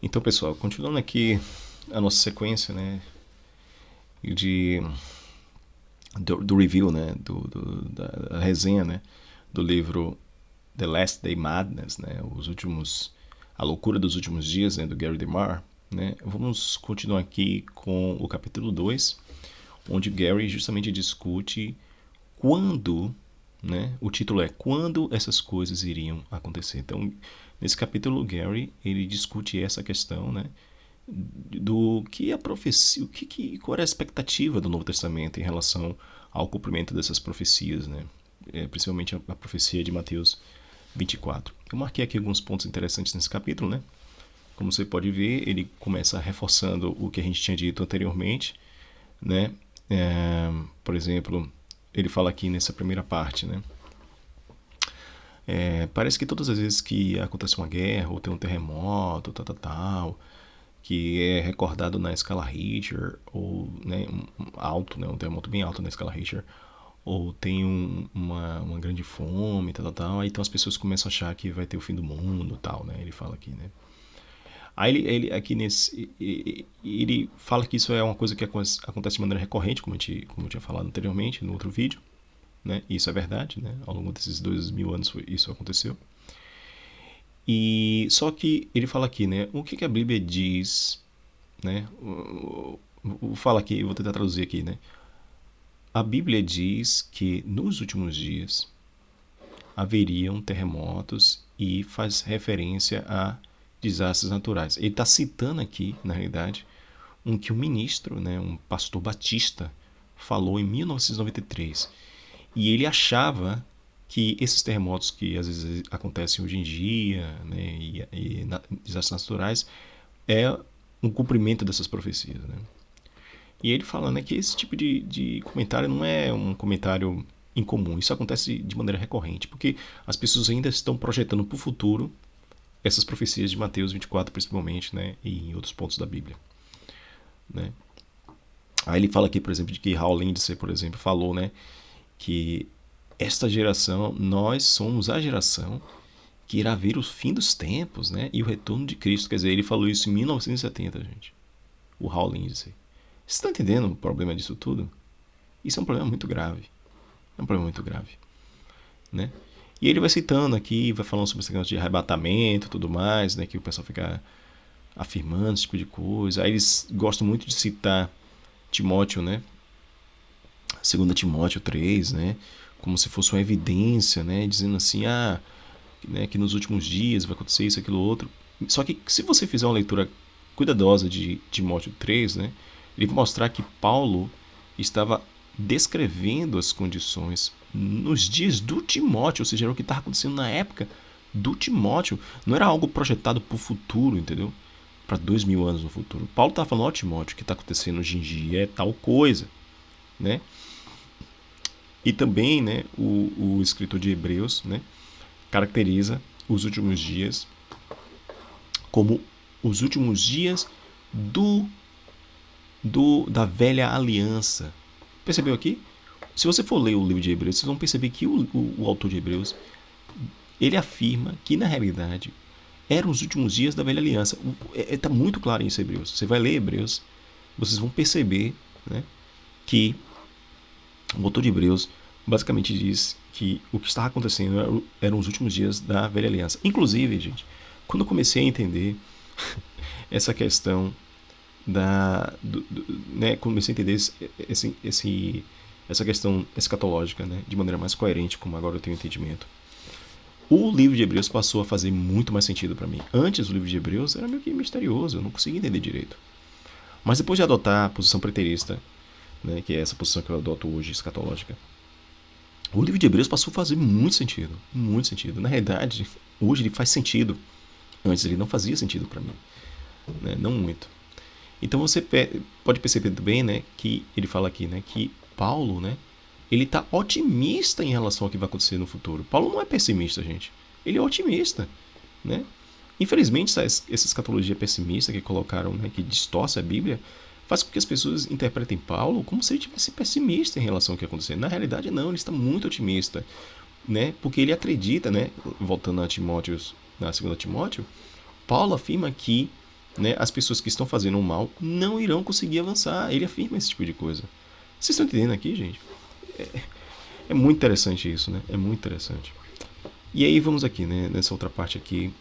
Então, pessoal, continuando aqui a nossa sequência, né, de, do review, né, da resenha, né, do livro The Last Day Madness, né, a loucura dos últimos dias, né, do Gary DeMar, né, vamos continuar aqui com o capítulo 2, onde Gary justamente discute quando, né, o título é Quando essas coisas iriam acontecer. Então, nesse capítulo, Gary, ele discute essa questão, né, do que a profecia, qual era a expectativa do Novo Testamento em relação ao cumprimento dessas profecias, né? Principalmente a profecia de Mateus 24. Eu marquei aqui alguns pontos interessantes nesse capítulo, né? Como você pode ver, ele começa reforçando o que a gente tinha dito anteriormente, né? Por exemplo, ele fala aqui nessa primeira parte, né? Parece que todas as vezes que acontece uma guerra ou tem um terremoto, tal, que é recordado na escala Richter, ou né, alto, né, um terremoto bem alto na escala Richter, ou tem uma grande fome, tal, aí então as pessoas começam a achar que vai ter o fim do mundo, tal, né? Ele fala aqui, né? Aí ele aqui nesse ele fala que isso é uma coisa que acontece de maneira recorrente, como eu tinha falado anteriormente no outro vídeo, né? E isso é verdade, né? Ao longo desses 2000 anos isso aconteceu. E só que ele fala aqui, né? O que a Bíblia diz, né? Vou falar aqui, eu vou tentar traduzir aqui, né? A Bíblia diz que nos últimos dias haveriam terremotos e faz referência a desastres naturais. Ele está citando aqui, na realidade, que um ministro, né, um pastor batista, falou em 1993. E ele achava que esses terremotos que às vezes acontecem hoje em dia, né, desastres naturais, é um cumprimento dessas profecias, né? E ele falando, né, que esse tipo de comentário não é um comentário incomum. Isso acontece de maneira recorrente, porque as pessoas ainda estão projetando para o futuro essas profecias de Mateus 24, principalmente, né, e em outros pontos da Bíblia, né? Aí ele fala aqui, por exemplo, de que Hal Lindsey, por exemplo, falou, né, que esta geração, nós somos a geração que irá ver o fim dos tempos, né, e o retorno de Cristo. Quer dizer, ele falou isso em 1970, gente. O Hal Lindsey. Você está entendendo o problema disso tudo? Isso é um problema muito grave. É um problema muito grave, né? E ele vai citando aqui, vai falando sobre esse negócio de arrebatamento e tudo mais, né? Que o pessoal fica afirmando esse tipo de coisa. Aí eles gostam muito de citar Timóteo, né? 2 Timóteo 3, né? Como se fosse uma evidência, né? Dizendo assim, né, que nos últimos dias vai acontecer isso, aquilo, outro. Só que se você fizer uma leitura cuidadosa de Timóteo 3, né? Ele vai mostrar que Paulo estava descrevendo as condições nos dias do Timóteo, ou seja, era o que estava acontecendo na época do Timóteo. Não era algo projetado para o futuro, entendeu? Para 2000 anos no futuro. Paulo estava falando, ó, Timóteo, o que está acontecendo hoje em dia é tal coisa, né? E também, né, o escritor de Hebreus, né, caracteriza os últimos dias como os últimos dias do, da velha aliança. Percebeu aqui? Se você for ler o livro de Hebreus, vocês vão perceber que o autor de Hebreus, ele afirma que, na realidade, eram os últimos dias da velha aliança. Está muito claro isso em Hebreus. Você vai ler Hebreus, vocês vão perceber, né, que o autor de Hebreus basicamente diz que o que estava acontecendo eram os últimos dias da velha aliança. Inclusive, gente, quando eu comecei a entender essa questão né, comecei a entender essa questão escatológica, né, de maneira mais coerente, como agora eu tenho entendimento, o livro de Hebreus passou a fazer muito mais sentido para mim. Antes, o livro de Hebreus era meio que misterioso, eu não conseguia entender direito. Mas depois de adotar a posição preterista, né, que é essa posição que eu adoto hoje, escatológica, o livro de Hebreus passou a fazer muito sentido. Muito sentido. Na realidade, hoje ele faz sentido. Antes ele não fazia sentido para mim, né? Não muito. Então você pode perceber também, né, que ele fala aqui, né, que Paulo, né, ele está otimista em relação ao que vai acontecer no futuro. Paulo não é pessimista, gente. Ele é otimista, né? Infelizmente, essa escatologia pessimista que colocaram, né, que distorce a Bíblia, faz com que as pessoas interpretem Paulo como se ele tivesse pessimista em relação ao que ia acontecer. Na realidade, não, ele está muito otimista, né? Porque ele acredita, né? Voltando a Timóteo, na 2 Timóteo, Paulo afirma que né, as pessoas que estão fazendo o mal não irão conseguir avançar. Ele afirma esse tipo de coisa. Vocês estão entendendo aqui, gente? É muito interessante isso, né? É muito interessante. E aí vamos aqui, né, nessa outra parte aqui,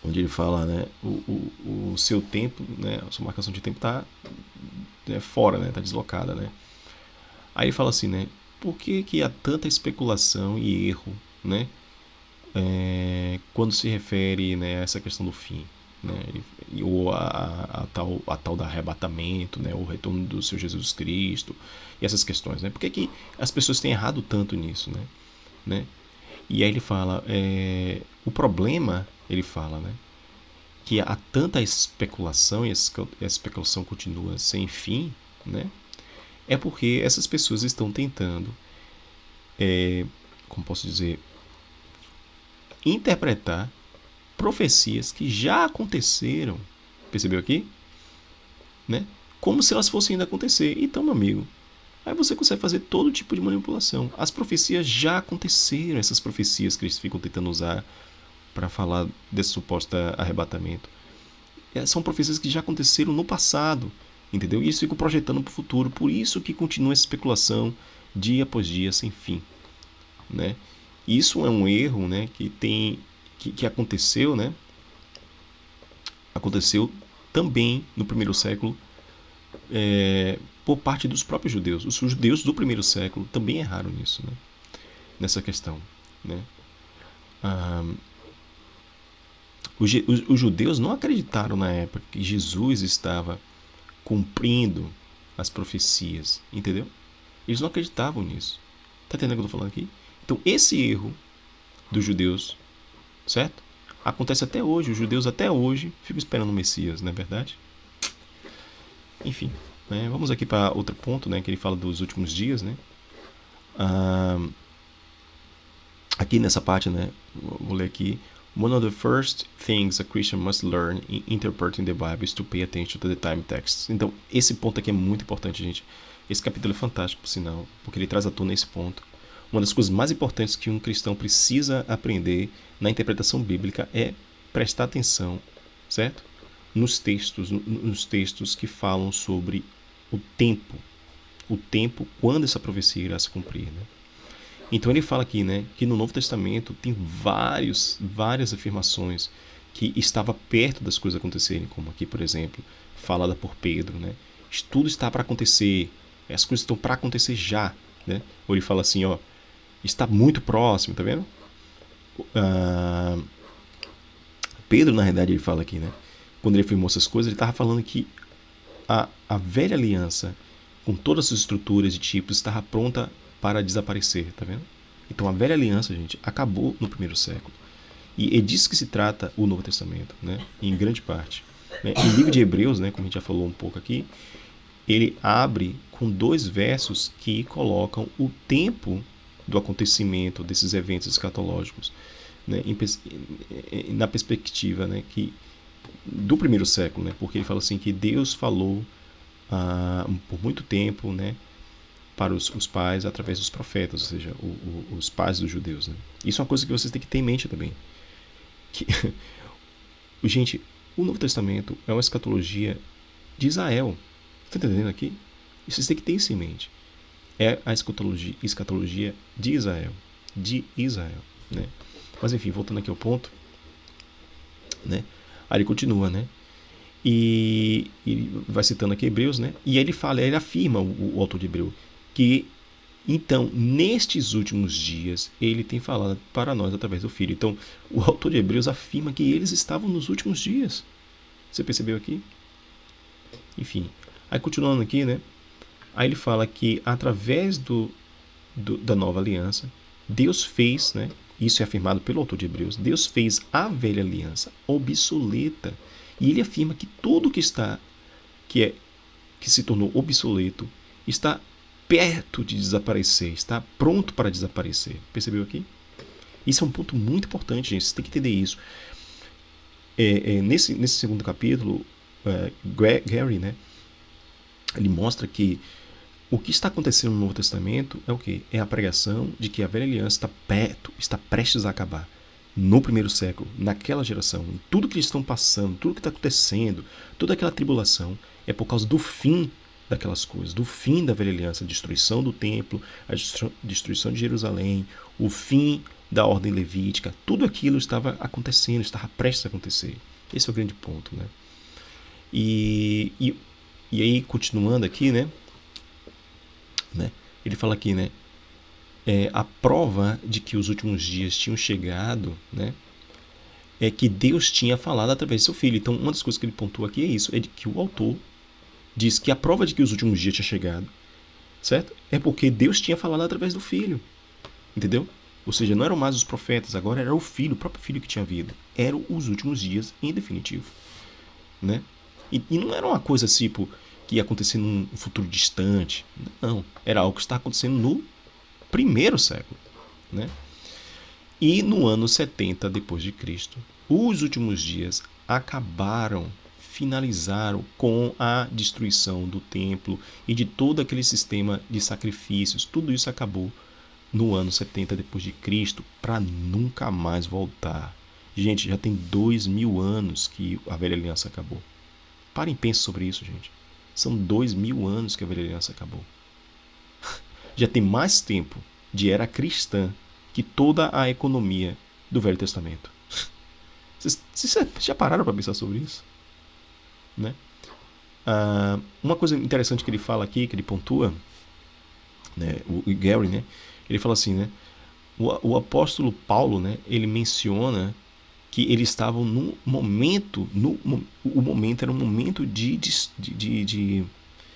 onde ele fala, né, o seu tempo, né, a sua marcação de tempo está, né, fora, né, está deslocada, né. Aí ele fala assim, né, por que há tanta especulação e erro, né, quando se refere, né, a essa questão do fim, né, ou a tal do arrebatamento, né, o retorno do seu Jesus Cristo e essas questões, né? Por que as pessoas têm errado tanto nisso, né? E aí ele fala, o problema, ele fala, né, que há tanta especulação e a especulação continua sem fim, né? É porque essas pessoas estão tentando, como posso dizer, interpretar profecias que já aconteceram, percebeu aqui? Né? Como se elas fossem ainda acontecer. Então, meu amigo, aí você consegue fazer todo tipo de manipulação. As profecias já aconteceram, essas profecias que eles ficam tentando usar para falar desse suposto arrebatamento. São profecias que já aconteceram no passado, entendeu? E eles ficam projetando para o futuro. Por isso que continua essa especulação dia após dia sem fim, né? Isso é um erro, né, que aconteceu, né? Aconteceu também no primeiro século, por parte dos próprios judeus. Os judeus do primeiro século também erraram nisso, né? Nessa questão, né? Ah, os judeus não acreditaram na época que Jesus estava cumprindo as profecias, entendeu? Eles não acreditavam nisso. Tá entendendo o que eu tô falando aqui? Então, esse erro dos judeus, certo? Acontece até hoje. Os judeus até hoje ficam esperando o Messias, não é verdade? Enfim, né? Vamos aqui para outro ponto, né? Que ele fala dos últimos dias, né? Ah, aqui nessa parte, né? Vou ler aqui. One of the first things a Christian must learn in interpreting the Bible is to pay attention to the time texts. Então, esse ponto aqui é muito importante, gente. Esse capítulo é fantástico, por sinal, porque ele traz à tona esse ponto. Uma das coisas mais importantes que um cristão precisa aprender na interpretação bíblica é prestar atenção, certo? Nos textos que falam sobre o tempo quando essa profecia irá se cumprir, né? Então ele fala aqui, né, que no Novo Testamento tem várias afirmações que estava perto das coisas acontecerem, como aqui, por exemplo, falada por Pedro, né? Tudo está para acontecer, as coisas estão para acontecer já, né? Ou ele fala assim, ó, está muito próximo, tá vendo? Ah, Pedro, na realidade, ele fala aqui, né? Quando ele afirmou essas coisas, ele estava falando que a velha aliança, com todas as estruturas e tipos, estava pronta para desaparecer, tá vendo? Então a velha aliança, gente, acabou no primeiro século. E é disso que se trata o Novo Testamento, né? Em grande parte. Né? O livro de Hebreus, né, como a gente já falou um pouco aqui, ele abre com 2 versos que colocam o tempo do acontecimento desses eventos escatológicos, né, na perspectiva, né, do primeiro século, né, porque ele fala assim que Deus falou por muito tempo, né, para os pais através dos profetas, ou seja, os pais dos judeus. Né. Isso é uma coisa que vocês têm que ter em mente também. Que, gente, o Novo Testamento é uma escatologia de Israel. Está entendendo aqui? E vocês têm que ter isso em mente. É a escatologia de Israel. De Israel. Né? Mas enfim, voltando aqui ao ponto. Né? Aí ele continua, né? E vai citando aqui Hebreus, né? E ele afirma, o autor de Hebreu, que então, nestes últimos dias, ele tem falado para nós através do Filho. Então, o autor de Hebreus afirma que eles estavam nos últimos dias. Você percebeu aqui? Enfim, aí continuando aqui, né? Aí ele fala que através da nova aliança, Deus fez, né? Isso é afirmado pelo autor de Hebreus. Deus fez a velha aliança obsoleta. E ele afirma que tudo que se tornou obsoleto está perto de desaparecer, está pronto para desaparecer. Percebeu aqui? Isso é um ponto muito importante, gente. Você tem que entender isso. Nesse segundo capítulo, Gary, né, ele mostra que o que está acontecendo no Novo Testamento é o quê? É a pregação de que a velha aliança está perto, está prestes a acabar. no primeiro século, naquela geração, em tudo que eles estão passando, tudo que está acontecendo, toda aquela tribulação, é por causa do fim daquelas coisas, do fim da velha aliança, a destruição do templo, a destruição de Jerusalém, o fim da ordem levítica, tudo aquilo estava acontecendo, estava prestes a acontecer. Esse é o grande ponto, né? E aí, continuando aqui, né? Ele fala aqui, né? A prova de que os últimos dias tinham chegado, né? É que Deus tinha falado através do seu filho. Então, uma das coisas que ele pontua aqui é isso, é de que o autor diz que a prova de que os últimos dias tinham chegado, certo? É porque Deus tinha falado através do filho, entendeu? Ou seja, não eram mais os profetas, agora era o filho, o próprio filho que tinha vindo. Eram os últimos dias em definitivo, né? E não era uma coisa tipo que ia acontecer num futuro distante, não. Era algo que está acontecendo no primeiro século, né? E no ano 70 depois de Cristo, os últimos dias acabaram, finalizaram com a destruição do templo e de todo aquele sistema de sacrifícios. Tudo isso acabou no ano 70 depois de Cristo para nunca mais voltar. Gente, já tem 2000 anos que a velha aliança acabou. Parem e pensem sobre isso, gente. São 2000 anos que a velha aliança acabou. Já tem mais tempo de era cristã que toda a economia do Velho Testamento. Vocês já pararam para pensar sobre isso? Né? Uma coisa interessante que ele fala aqui, que ele pontua, né, o Gary, né, ele fala assim, né, o apóstolo Paulo, né, ele menciona que eles estavam num momento, o momento era um momento de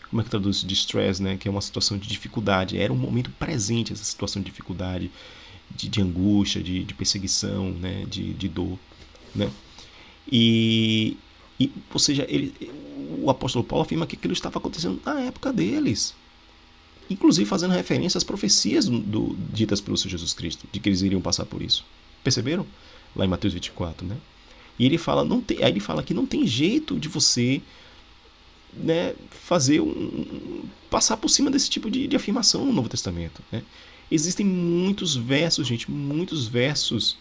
como é que traduz? De stress, né, que é uma situação de dificuldade. Era um momento presente essa situação de dificuldade, de angústia, de perseguição, né, de dor, né? E, ou seja, o apóstolo Paulo afirma que aquilo estava acontecendo na época deles, inclusive fazendo referência às profecias ditas pelo Senhor Jesus Cristo, de que eles iriam passar por isso. Perceberam? Lá em Mateus 24, né? E ele fala, aí ele fala que não tem jeito de você, né, passar por cima desse tipo de afirmação no Novo Testamento, né? Existem muitos versos, gente, muitos versos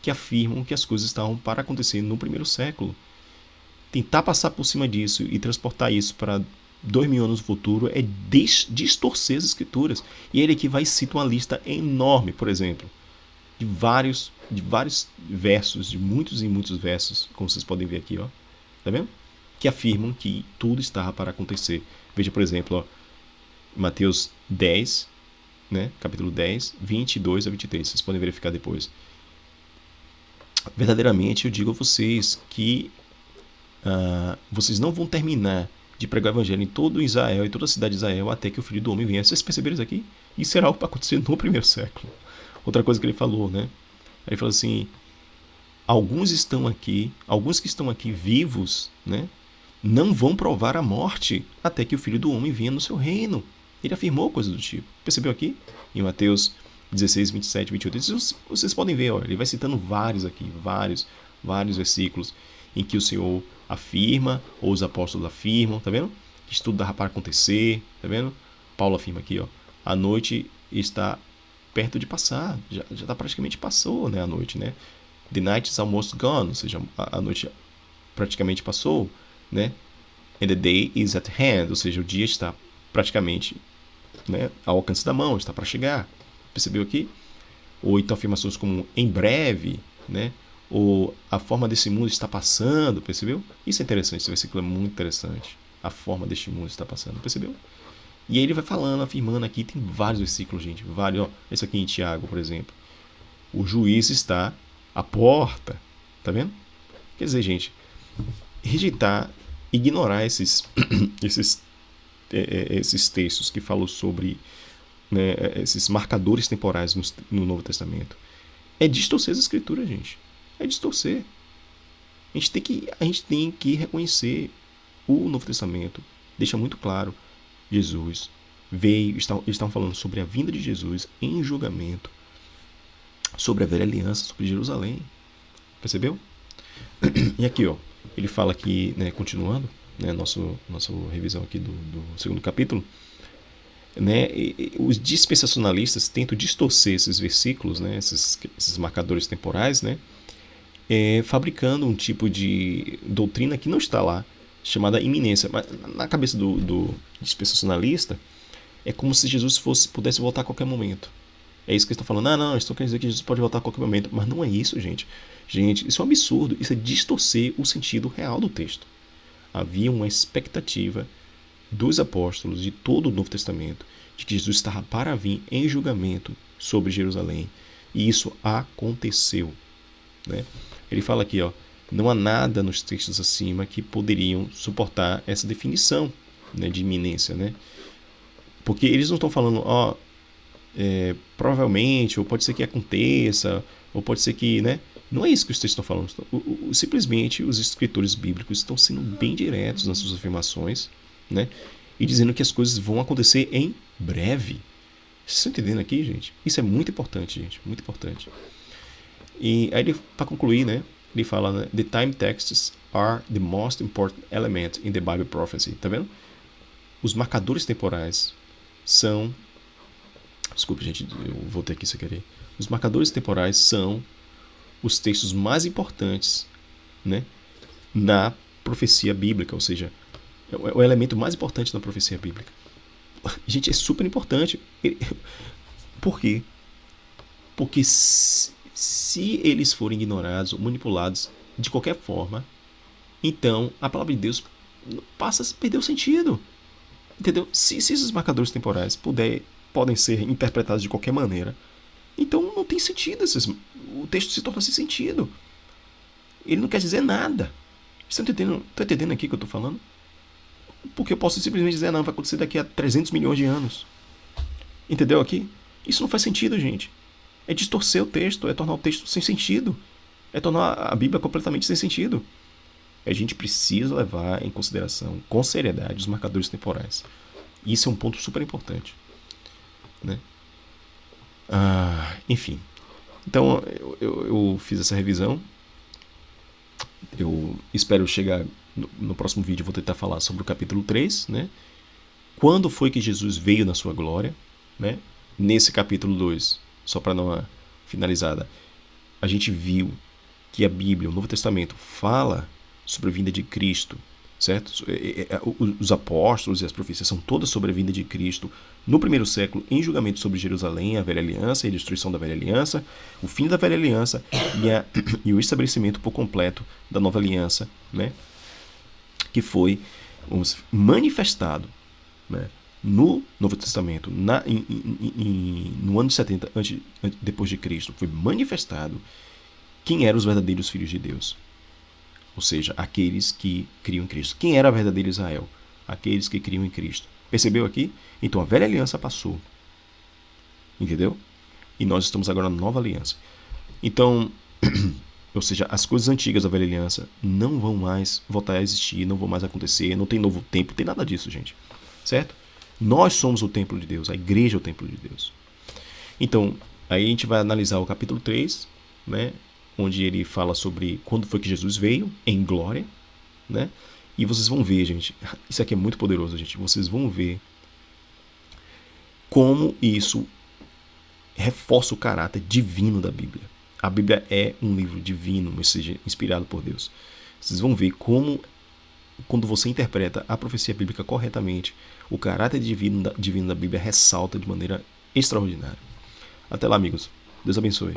que afirmam que as coisas estavam para acontecer no primeiro século. Tentar passar por cima disso e transportar isso para 2000 anos no futuro é distorcer as escrituras. E ele aqui vai citar uma lista enorme, por exemplo, de vários versos, de muitos e muitos versos, como vocês podem ver aqui, ó, tá vendo? Que afirmam que tudo estava para acontecer. Veja, por exemplo, ó, Mateus 10, né, capítulo 10, 22 a 23. Vocês podem verificar depois. Verdadeiramente eu digo a vocês que vocês não vão terminar de pregar o evangelho em todo Israel e toda a cidade de Israel até que o Filho do Homem venha. Vocês perceberam isso aqui? Isso será algo para acontecer no primeiro século. Outra coisa que ele falou, né? Ele falou assim, alguns que estão aqui vivos, né, não vão provar a morte até que o Filho do Homem venha no seu reino. Ele afirmou coisas do tipo. Percebeu aqui? Em Mateus 16, 27, 28. Vocês podem ver, ó, ele vai citando vários aqui, vários versículos em que o Senhor afirma, ou os apóstolos afirmam, tá vendo? Que isso tudo dá para acontecer, tá vendo? Paulo afirma aqui, ó, a noite está perto de passar, já tá praticamente passou, né, a noite, né? The night is almost gone, ou seja, a noite praticamente passou, né? And the day is at hand, ou seja, o dia está praticamente, né, ao alcance da mão, está para chegar. Percebeu aqui? Ou então afirmações como em breve, né? Ou a forma desse mundo está passando, percebeu? Isso é interessante, esse versículo é muito interessante. A forma deste mundo está passando, percebeu? E aí ele vai falando, afirmando aqui, tem vários versículos, gente, vários, ó, esse aqui em Tiago, por exemplo. O juiz está à porta, tá vendo? Quer dizer, gente, rejeitar, ignorar esses textos que falam sobre, né, esses marcadores temporais no Novo Testamento é distorcer as escrituras, gente. É distorcer. A gente tem que reconhecer o Novo Testamento. Deixa muito claro, Jesus veio, eles estão falando sobre a vinda de Jesus em julgamento, sobre a velha aliança, sobre Jerusalém. Percebeu? E aqui, ó, ele fala aqui, né, continuando, né, nossa revisão aqui do segundo capítulo, né, os dispensacionalistas tentam distorcer esses versículos, né, esses marcadores temporais, né, fabricando um tipo de doutrina que não está lá, chamada iminência. Mas na cabeça do dispensacionalista, é como se Jesus pudesse voltar a qualquer momento. É isso que eles estão falando. Não, eles estão querendo dizer que Jesus pode voltar a qualquer momento. Mas não é isso, gente. Gente, isso é um absurdo. Isso é distorcer o sentido real do texto. Havia uma expectativa dos apóstolos, de todo o Novo Testamento, de que Jesus estava para vir em julgamento sobre Jerusalém. E isso aconteceu. Né? Ele fala aqui, ó, não há nada nos textos acima que poderiam suportar essa definição, né, de iminência. Né? Porque eles não estão falando, ó, provavelmente, ou pode ser que aconteça, ou pode ser que, né? Não é isso que os textos estão falando. Simplesmente os escritores bíblicos estão sendo bem diretos nas suas afirmações, né? E dizendo que as coisas vão acontecer em breve. Vocês estão entendendo aqui, gente? Isso é muito importante, gente. Muito importante. E aí, para concluir, né? Ele fala, né, the time texts are the most important element in the Bible prophecy. Tá vendo? Os marcadores temporais são... Desculpe, gente, eu voltei aqui sem querer. Os marcadores temporais são os textos mais importantes, né, na profecia bíblica, ou seja, é o elemento mais importante na profecia bíblica. Gente, é super importante. Por quê? Porque se eles forem ignorados ou manipulados de qualquer forma, então a palavra de Deus passa a perder o sentido. Entendeu? Se esses marcadores temporais podem ser interpretados de qualquer maneira, então não tem sentido. O texto se torna sem sentido. Ele não quer dizer nada. Você está entendendo aqui o que eu estou falando? Porque eu posso simplesmente dizer, não, vai acontecer daqui a 300 milhões de anos. Entendeu aqui? Isso não faz sentido, gente. É distorcer o texto, é tornar o texto sem sentido. É tornar a Bíblia completamente sem sentido. A gente precisa levar em consideração, com seriedade, os marcadores temporais. Isso é um ponto super importante. Né? Enfim. Então, eu fiz essa revisão. Eu espero chegar no próximo vídeo. Vou tentar falar sobre o capítulo 3, né? Quando foi que Jesus veio na sua glória, né? Nesse capítulo 2, só para dar uma finalizada, a gente viu que a Bíblia, o Novo Testamento, fala sobre a vinda de Cristo, certo? Os apóstolos e as profecias são todas sobre a vinda de Cristo no primeiro século, em julgamento sobre Jerusalém, a velha aliança e a destruição da velha aliança, o fim da velha aliança e o estabelecimento por completo da nova aliança, né? Que foi manifestado, né, no Novo Testamento, no ano 70 depois de Cristo. Foi manifestado quem eram os verdadeiros filhos de Deus. Ou seja, aqueles que criam em Cristo. Quem era o verdadeiro Israel? Aqueles que criam em Cristo. Percebeu aqui? Então a velha aliança passou. Entendeu? E nós estamos agora na nova aliança. Então, ou seja, as coisas antigas da velha aliança não vão mais voltar a existir, não vão mais acontecer, não tem novo templo, não tem nada disso, gente. Certo? Nós somos o templo de Deus, a igreja é o templo de Deus. Então, aí a gente vai analisar o capítulo 3, né? Onde ele fala sobre quando foi que Jesus veio em glória, né? E vocês vão ver, gente, isso aqui é muito poderoso, gente. Vocês vão ver como isso reforça o caráter divino da Bíblia. A Bíblia é um livro divino, ou seja, inspirado por Deus. Vocês vão ver como, quando você interpreta a profecia bíblica corretamente, o caráter divino da Bíblia ressalta de maneira extraordinária. Até lá, amigos. Deus abençoe.